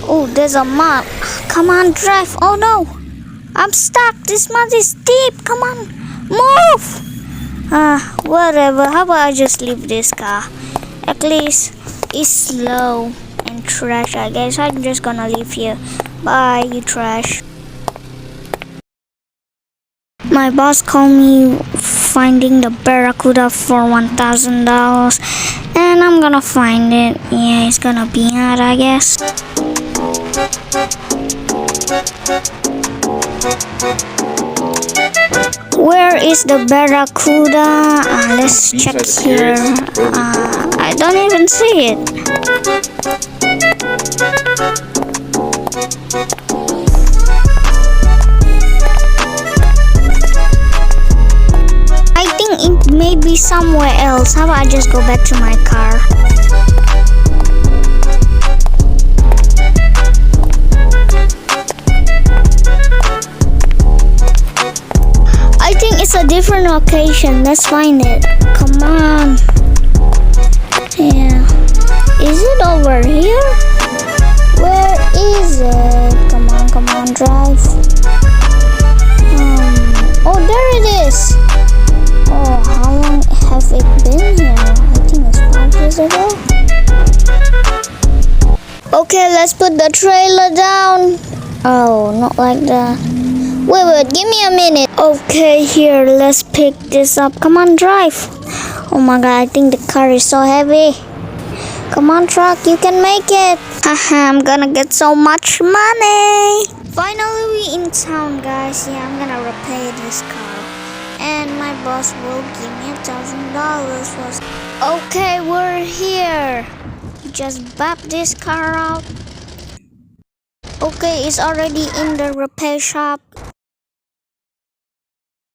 Oh, there's a mud. Come on, drive. Oh no, I'm stuck. This mud is deep. Come on, move. Whatever. How about I just leave this car? At least it's slow and trash. I guess I'm just gonna leave here. Bye, you trash. My boss called me finding the barracuda for $1,000, and I'm gonna find it. Yeah, it's gonna be hard, I guess. Where is the barracuda? Let's check here. I don't even see it. I think it may be somewhere else. How about I just go back to my car? I think it's a different location. Let's find it. Come on. Yeah. Is it over here? Where is it? Come on, drive. Oh, there it is. Oh, how long have it been here? I think it's 5 years ago. Okay, let's put the trailer down. Oh, not like that. Wait, give me a minute. Okay, here, let's pick this up. Come on, drive. Oh my god, I think the car is so heavy. Come on, truck, you can make it. Haha, I'm gonna get so much money. Finally, we in town, guys. Yeah, I'm gonna repair this car. And my boss will give me $1,000 for... Okay, we're here. Just bap this car out. Okay, it's already in the repair shop.